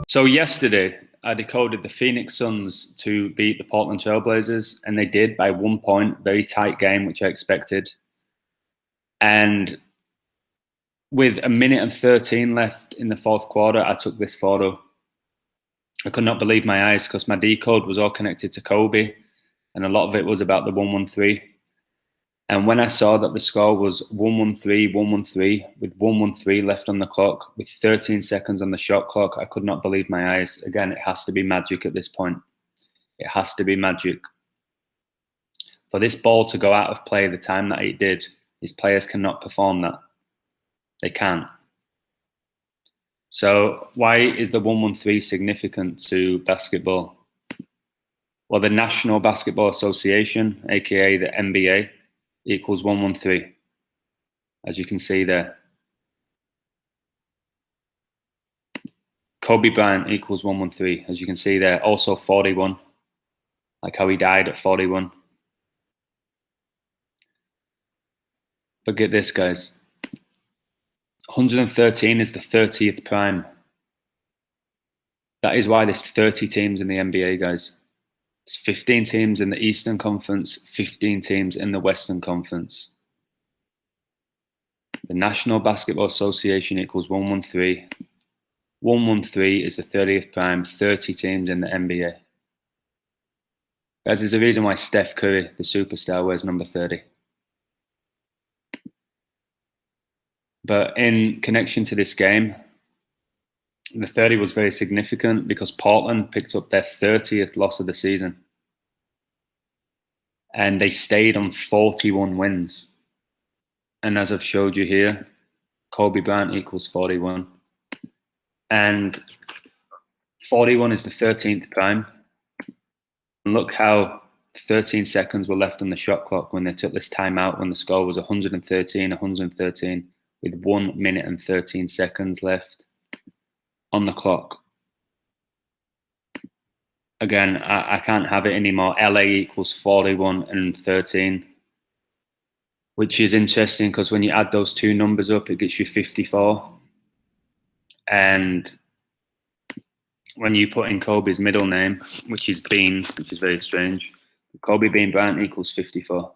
So yesterday, I decoded the Phoenix Suns to beat the Portland Trailblazers, and they did by 1 point. Very tight game, which I expected. And with a minute and 13 left in the fourth quarter, I took this photo. I could not believe my eyes because my decode was all connected to Kobe, and a lot of it was about the 113. And when I saw that the score was 113, 113, with 113 left on the clock, with 13 seconds on the shot clock, I could not believe my eyes. Again, it has to be magic at this point. It has to be magic. For this ball to go out of play the time that it did, these players cannot perform that. They can't. So why is the 113 significant to basketball? Well, the National Basketball Association, aka the NBA, equals 113, as you can see there. Kobe Bryant equals 113, as you can see there. Also 41, like how he died at 41. But get this, guys. 113 is the 30th prime. That is why there's 30 teams in the NBA, guys. It's 15 teams in the Eastern Conference, 15 teams in the Western Conference. The National Basketball Association equals 113. 113 is the 30th prime, 30 teams in the NBA. Guys, there's a reason why Steph Curry, the superstar, wears number 30. But in connection to this game, the 30 was very significant because Portland picked up their 30th loss of the season. And they stayed on 41 wins. And as I've showed you here, Kobe Bryant equals 41. And 41 is the 13th prime. And look how 13 seconds were left on the shot clock when they took this timeout when the score was 113, 113, with 1 minute and 13 seconds left on the clock. Again, I can't have it anymore. LA equals 41 and 13, which is interesting because when you add those two numbers up, it gets you 54. And when you put in Kobe's middle name, which is Bean, which is very strange, Kobe Bean Bryant equals 54.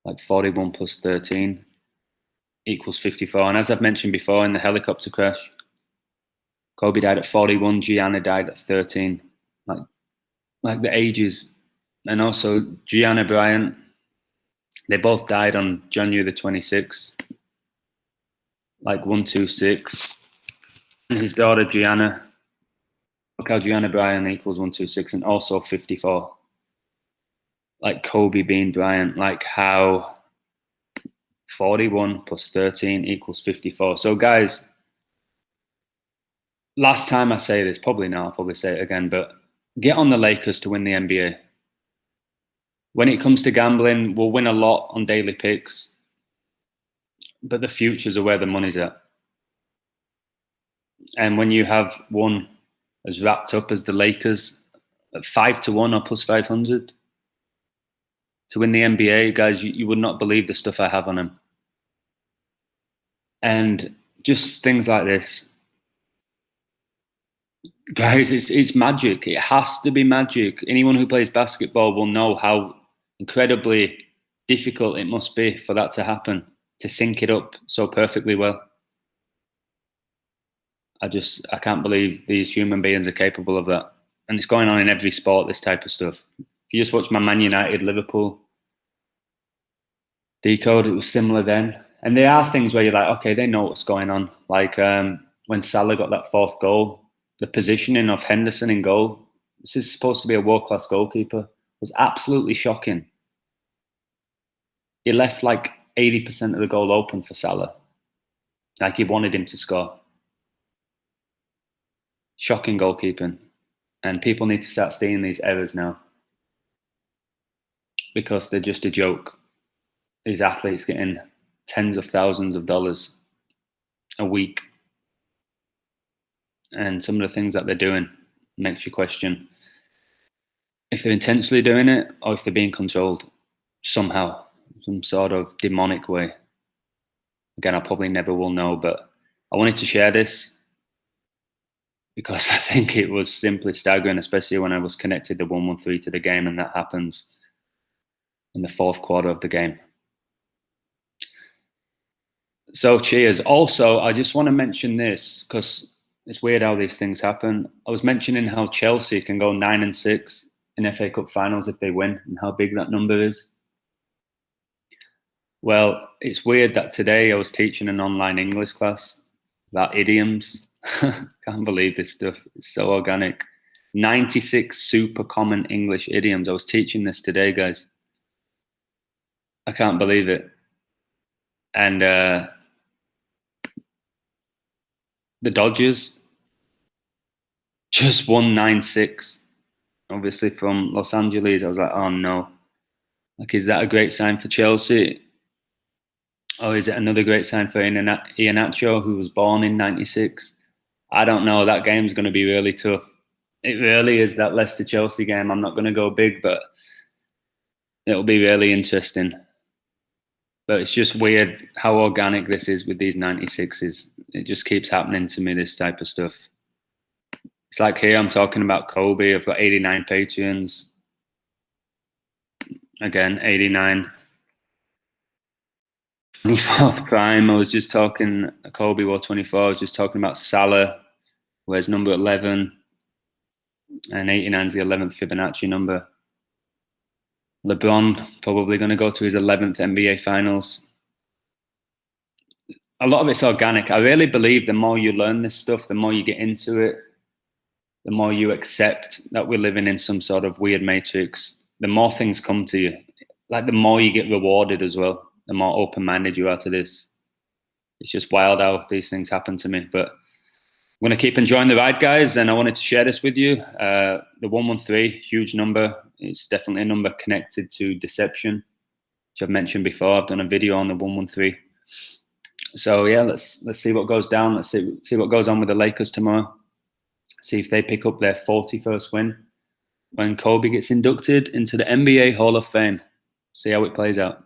Like 41 plus 13 equals 54. And as I've mentioned before, in the helicopter crash, Kobe died at 41, Gianna died at 13. Like the ages. And also Gianna Bryant, they both died on January the 26th. Like 126. And his daughter Gianna, look how Gianna Bryant equals 126 and also 54. Like Kobe Bean Bryant, like how 41 plus 13 equals 54. So guys, last time I say this, probably now, I'll probably say it again, but get on the Lakers to win the NBA. When it comes to gambling, we'll win a lot on daily picks, but the futures are where the money's at. And when you have one as wrapped up as the Lakers at 5-1 or plus 500 to win the NBA, guys, you would not believe the stuff I have on them. And just things like this. Guys, it's magic. It has to be magic. Anyone who plays basketball will know how incredibly difficult it must be for that to happen, to sync it up so perfectly well. I can't believe these human beings are capable of that. And it's going on in every sport, this type of stuff. If you just watch my Man United, Liverpool decode, it was similar then. And there are things where you're like, okay, they know what's going on. Like when Salah got that fourth goal, the positioning of Henderson in goal, this is supposed to be a world-class goalkeeper, was absolutely shocking. He left like 80% of the goal open for Salah. Like he wanted him to score. Shocking goalkeeping. And people need to start seeing these errors now. Because they're just a joke. These athletes getting tens of thousands of dollars a week. And some of the things that they're doing makes you question if they're intentionally doing it or if they're being controlled somehow, some sort of demonic way. Again, I probably never will know, but I wanted to share this. because I think it was simply staggering, especially when I was connected the 113 to the game, and that happens in the fourth quarter of the game. So cheers. Also, I just want to mention this because it's weird how these things happen. I was mentioning how Chelsea can go 9-6 in FA Cup finals if they win, and how big that number is. Well, it's weird that today I was teaching an online English class about idioms. Can't believe this stuff. It's so organic. 96 super common English idioms. I was teaching this today, guys. I can't believe it. And the Dodgers just won 9-6. Obviously from Los Angeles. I was like, oh no. Like, is that a great sign for Chelsea? Or is it another great sign for Iheanacho, who was born in 96? I don't know. That game's going to be really tough. It really is, that Leicester-Chelsea game. I'm not going to go big, but it'll be really interesting. But it's just weird how organic this is with these 96s. It just keeps happening to me, this type of stuff. It's like here I'm talking about Kobe. I've got 89 Patreons. Again, 89. 24th prime. I was just talking, Kobe wore 24. I was just talking about Salah, wears number 11. And 89 is the 11th Fibonacci number. LeBron probably going to go to his 11th NBA Finals. A lot of it's organic. I really believe the more you learn this stuff, the more you get into it, the more you accept that we're living in some sort of weird matrix, the more things come to you. Like the more you get rewarded as well, the more open-minded you are to this. It's just wild how these things happen to me. But I'm going to keep enjoying the ride, guys, and I wanted to share this with you. The 113, huge number. It's definitely a number connected to deception, which I've mentioned before. I've done a video on the 113. So yeah, let's see what goes down. Let's see what goes on with the Lakers tomorrow. See if they pick up their 41st win when Kobe gets inducted into the NBA Hall of Fame. See how it plays out.